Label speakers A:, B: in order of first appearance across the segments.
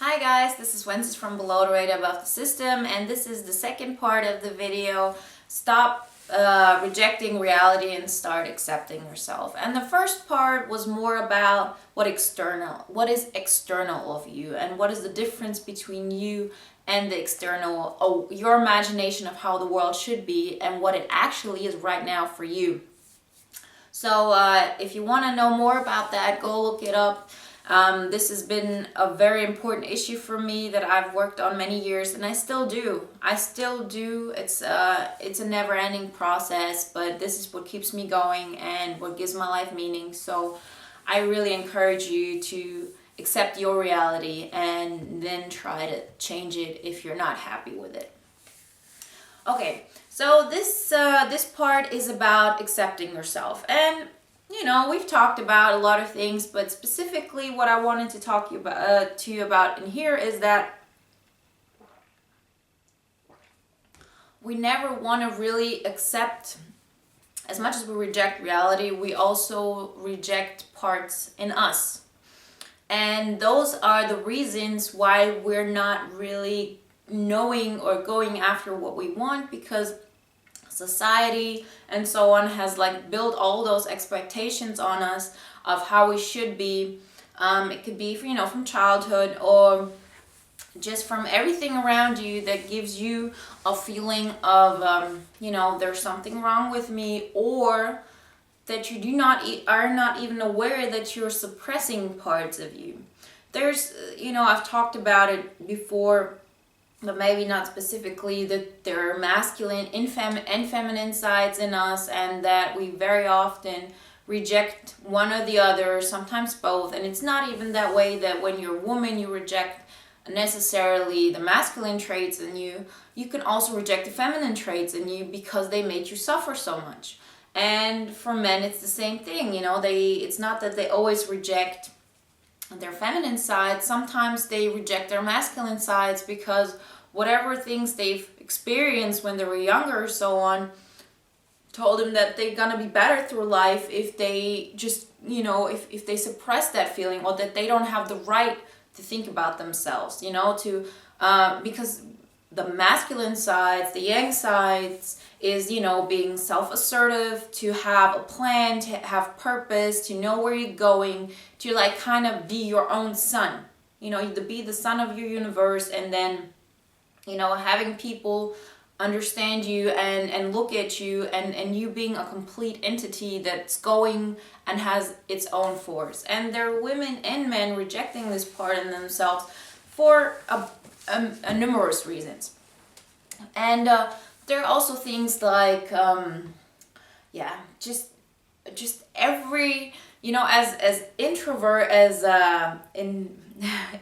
A: Hi guys, this is Wenzes from Below the Radar Above the System, and this is the second part of the video. Stop rejecting reality and start accepting yourself. And the first part was more about what is external of you, and what is the difference between you and the external, your imagination of how the world should be and what it actually is right now for you. So if you want to know more about that, go look it up. This has been a very important issue for me that I've worked on many years, and I still do. It's a never-ending process, but this is what keeps me going and what gives my life meaning. So I really encourage you to accept your reality and then try to change it if you're not happy with it. Okay, so this part is about accepting yourself, and we've talked about a lot of things, but specifically what I wanted to talk to you about in here is that we never want to really accept. As much as we reject reality, we also reject parts in us, and those are the reasons why we're not really knowing or going after what we want, because society and so on has built all those expectations on us of how we should be. It could be from childhood, or just from everything around you that gives you a feeling of there's something wrong with me, or that you are not even aware that you're suppressing parts of you. There's I've talked about it before, but maybe not specifically, that there are masculine and feminine sides in us, and that we very often reject one or the other, sometimes both. And it's not even that way that when you're a woman you reject necessarily the masculine traits in you. You can also reject the feminine traits in you because they made you suffer so much. And for men it's the same thing. It's not that they always reject their feminine side. Sometimes they reject their masculine sides because whatever things they've experienced when they were younger or so on told them that they're gonna be better through life if they just if they suppress that feeling, or that they don't have the right to think about themselves, because the masculine sides, the yang sides, is being self-assertive, to have a plan, to have purpose, to know where you're going, to kind of be your own sun, to be the sun of your universe, and then having people understand you and look at you, and you being a complete entity that's going and has its own force. And there are women and men rejecting this part in themselves for a numerous reasons. And there are also things like just every as introvert as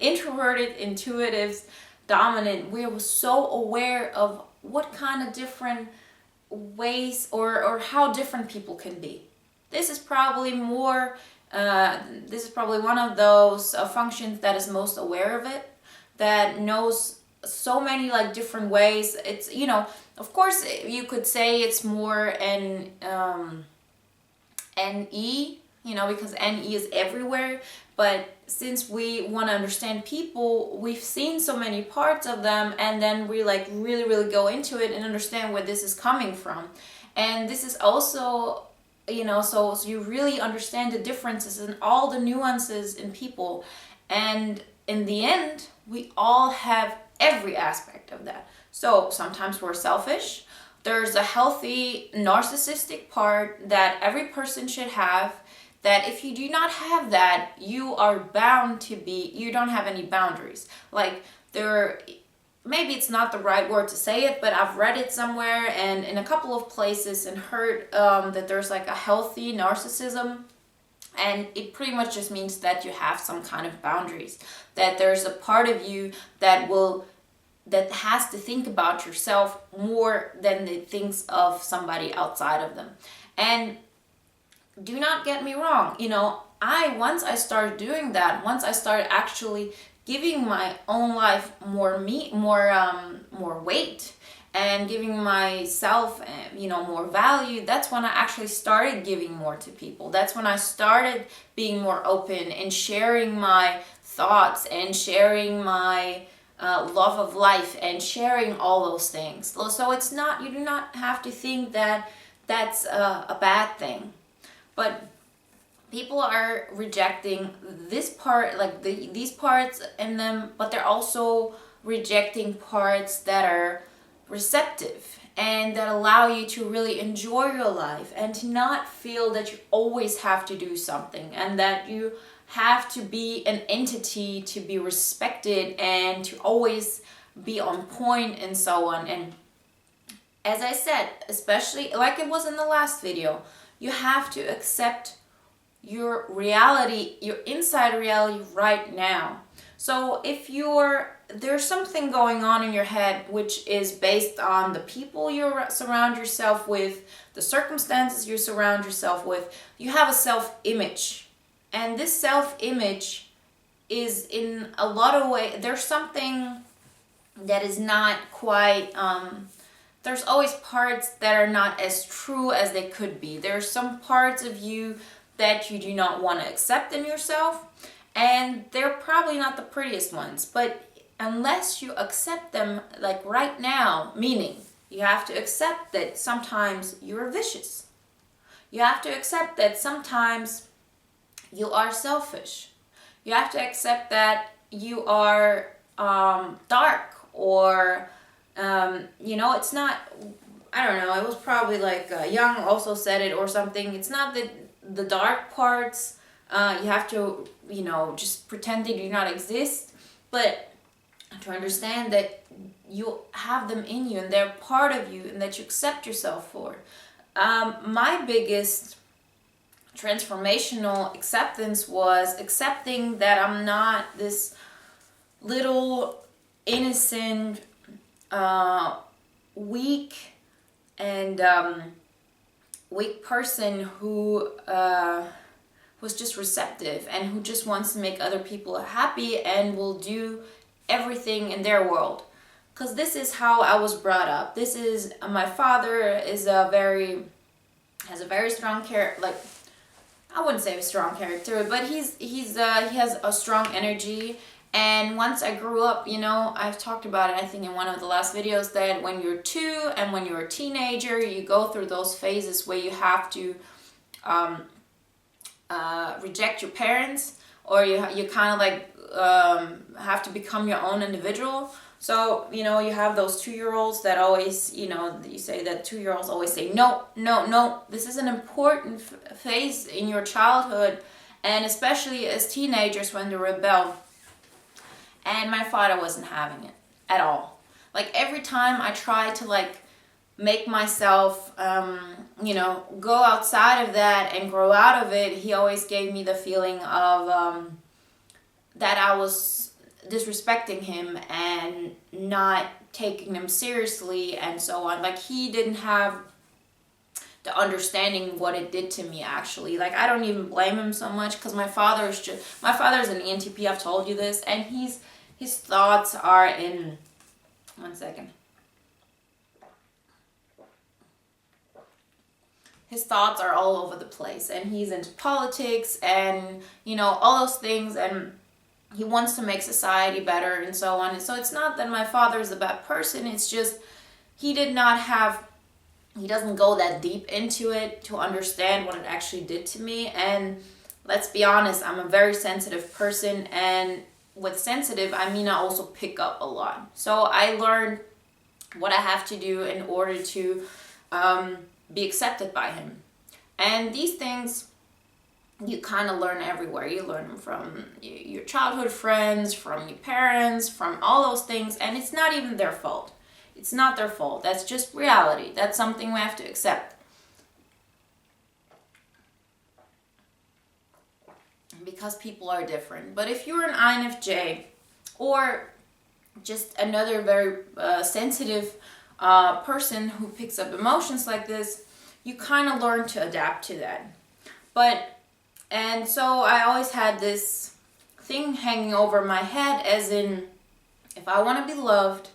A: introverted, intuitives, dominant, we're so aware of what kind of different ways or how different people can be. This is probably one of those functions that is most aware of it, that knows so many different ways. It's of course you could say it's more NE, because NE is everywhere. But since we want to understand people, we've seen so many parts of them, and then we really, really go into it and understand where this is coming from. And this is also, so you really understand the differences and all the nuances in people. And in the end, we all have every aspect of that. So sometimes we're selfish. There's a healthy narcissistic part that every person should have, that if you do not have that, you are bound to be, you don't have any boundaries. Maybe it's not the right word to say it, but I've read it somewhere and in a couple of places, and heard that there's a healthy narcissism. And it pretty much just means that you have some kind of boundaries, that there's a part of you that has to think about yourself more than it thinks of somebody outside of them. And do not get me wrong, once I started doing that, once I started actually giving my own life more weight, and giving myself more value, that's when I actually started giving more to people. That's when I started being more open and sharing my thoughts and sharing my love of life and sharing all those things. So it's not, you do not have to think that that's a bad thing. But people are rejecting this part, like these parts in them, but they're also rejecting parts that are receptive and that allow you to really enjoy your life and to not feel that you always have to do something and that you have to be an entity to be respected and to always be on point and so on. And as I said, especially like it was in the last video, you have to accept your reality, your inside reality right now. So if there's something going on in your head which is based on the people you surround yourself with, the circumstances you surround yourself with, you have a self-image. And this self-image is in a lot of ways, there's something that is not quite, there's always parts that are not as true as they could be. There's some parts of you that you do not want to accept in yourself, and they're probably not the prettiest ones. But unless you accept them like right now, meaning you have to accept that sometimes you're vicious. You have to accept that sometimes you are selfish. You have to accept that you are dark or, it's not, I don't know, it was probably like Young also said it or something. It's not that the dark parts, you have to, just pretend they do not exist, but to understand that you have them in you and they're part of you and that you accept yourself for. My biggest transformational acceptance was accepting that I'm not this little innocent, weak person who was just receptive and who just wants to make other people happy and will do everything in their world. Because this is how I was brought up. This is, my father has a very strong character, like, I wouldn't say a strong character, but he has a strong energy. And once I grew up, I've talked about it, I think in one of the last videos, that when you're 2 and when you're a teenager, you go through those phases where you have to reject your parents, or you kind of like have to become your own individual. So, you have those 2-year-olds that always, you say that 2-year-olds always say, no, no, no. This is an important phase in your childhood, and especially as teenagers when they rebel. And my father wasn't having it at all. Like every time I tried to make myself, go outside of that and grow out of it, he always gave me the feeling of that I was disrespecting him and not taking him seriously and so on. Like he didn't have the understanding what it did to me actually. Like I don't even blame him so much, because my father's an ENTP, I've told you this, and his thoughts are in, one second. His thoughts are all over the place, and he's into politics and, all those things, and he wants to make society better and so on. And so it's not that my father is a bad person, it's just he doesn't go that deep into it to understand what it actually did to me. And let's be honest, I'm a very sensitive person, and with sensitive, I mean I also pick up a lot. So I learned what I have to do in order to be accepted by him. And these things you kind of learn everywhere. You learn them from your childhood friends, from your parents, from all those things, and it's not even their fault. It's not their fault. That's just reality. That's something we have to accept. Because people are different. But if you're an INFJ or just another very sensitive person who picks up emotions like this, you kind of learn to adapt to that. And so I always had this thing hanging over my head, as in, if I want to be loved,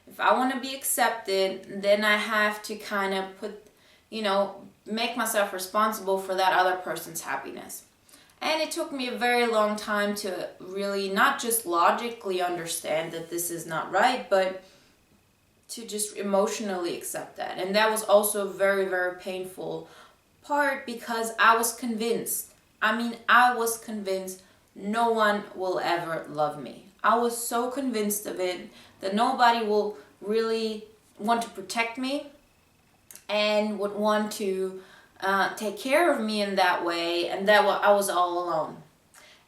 A: if I want to be accepted, then I have to kind of make myself responsible for that other person's happiness. And it took me a very long time to really not just logically understand that this is not right, but to just emotionally accept that. And that was also a very, very painful part, because I was convinced. I was convinced no one will ever love me. I was so convinced of it, that nobody will really want to protect me and would want to take care of me in that way, and that I was all alone.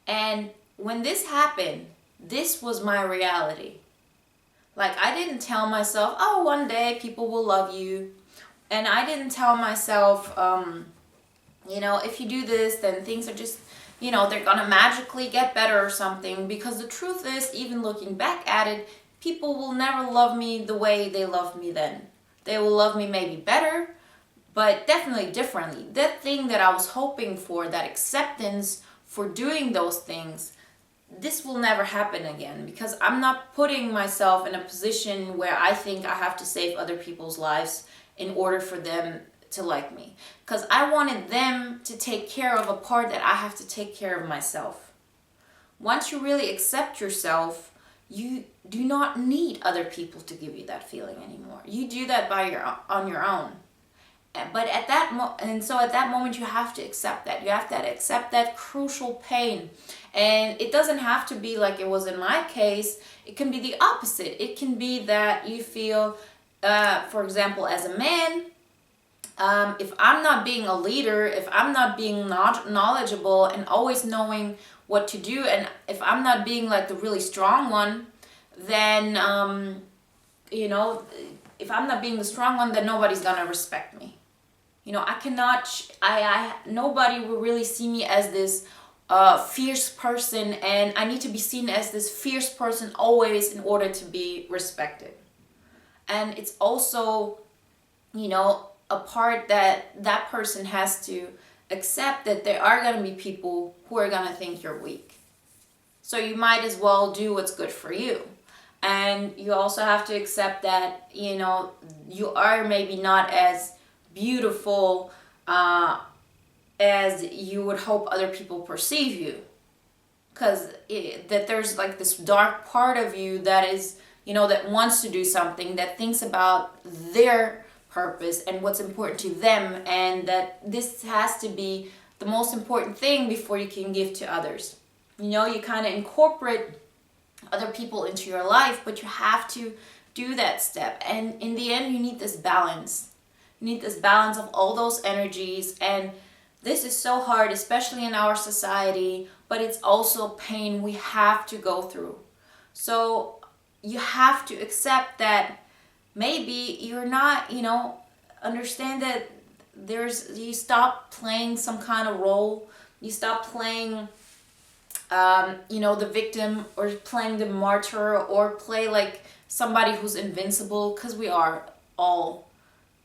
A: And when this happened, this was my reality. Like, I didn't tell myself, oh, one day people will love you. And I didn't tell myself, if you do this, then things are just, they're gonna magically get better or something. Because the truth is, even looking back at it, people will never love me the way they loved me then. They will love me maybe better, but definitely differently. That thing that I was hoping for, that acceptance for doing those things, this will never happen again, because I'm not putting myself in a position where I think I have to save other people's lives in order for them to like me. Because I wanted them to take care of a part that I have to take care of myself. Once you really accept yourself, you do not need other people to give you that feeling anymore. You do that on your own. But at that moment, you have to accept that. You have to accept that crucial pain. And it doesn't have to be like it was in my case. It can be the opposite. It can be that you feel, for example, as a man, if I'm not being a leader, if I'm not being knowledgeable and always knowing what to do, and if I'm not being like the really strong one, then, if I'm not being the strong one, then nobody's gonna respect me. Nobody will really see me as this fierce person, and I need to be seen as this fierce person always in order to be respected. And it's also, a part that person has to accept, that there are going to be people who are going to think you're weak. So you might as well do what's good for you. And you also have to accept that, you are maybe not as beautiful as you would hope other people perceive you. Because that there's like this dark part of you that is, that wants to do something, that thinks about their purpose and what's important to them, and that this has to be the most important thing before you can give to others. You kind of incorporate other people into your life, but you have to do that step. And in the end, you need this balance. You need this balance of all those energies. And this is so hard, especially in our society, but it's also pain we have to go through. So you have to accept that maybe you're not, understand that you stop playing some kind of role. You stop playing the victim, or playing the martyr, or play like somebody who's invincible, because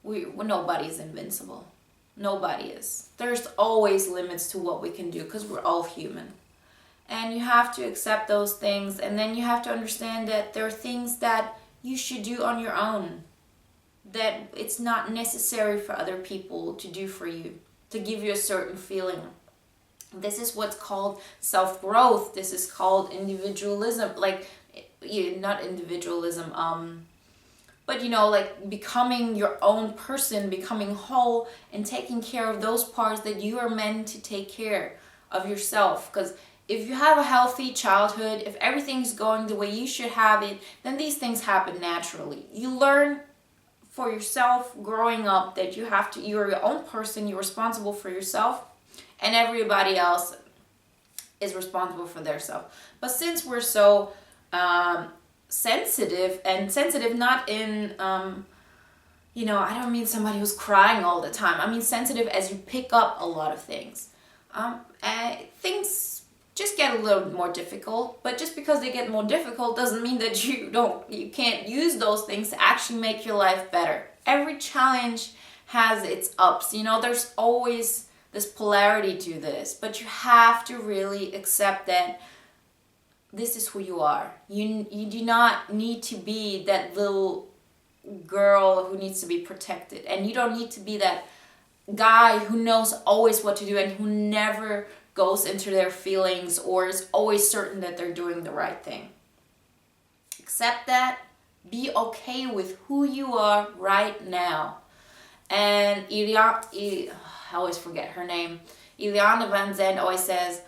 A: nobody's invincible. Nobody is. There's always limits to what we can do, because we're all human. And you have to accept those things, and then you have to understand that there are things that you should do on your own, that it's not necessary for other people to do for you, to give you a certain feeling. This is what's called self-growth. This is called individualism. Not individualism, but like becoming your own person, becoming whole, and taking care of those parts that you are meant to take care of yourself. Because if you have a healthy childhood, if everything's going the way you should have it, then these things happen naturally. You learn for yourself growing up that you're your own person, you're responsible for yourself, and everybody else is responsible for their self. But since we're so sensitive not in, I don't mean somebody who's crying all the time. I mean sensitive as you pick up a lot of things. Things just get a little more difficult, but just because they get more difficult doesn't mean that you can't use those things to actually make your life better. Every challenge has its ups. There's always this polarity to this, but you have to really accept that this is who you are. You do not need to be that little girl who needs to be protected, and you don't need to be that guy who knows always what to do and who never goes into their feelings or is always certain that they're doing the right thing. Accept that. Be okay with who you are right now. And I always forget her name. Ileana Wenzes always says,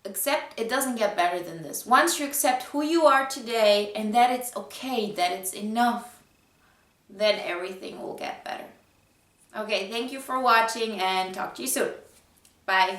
A: accept it doesn't get better than this. Once you accept who you are today and that it's okay, that it's enough, then everything will get better. Okay, thank you for watching and talk to you soon. Bye.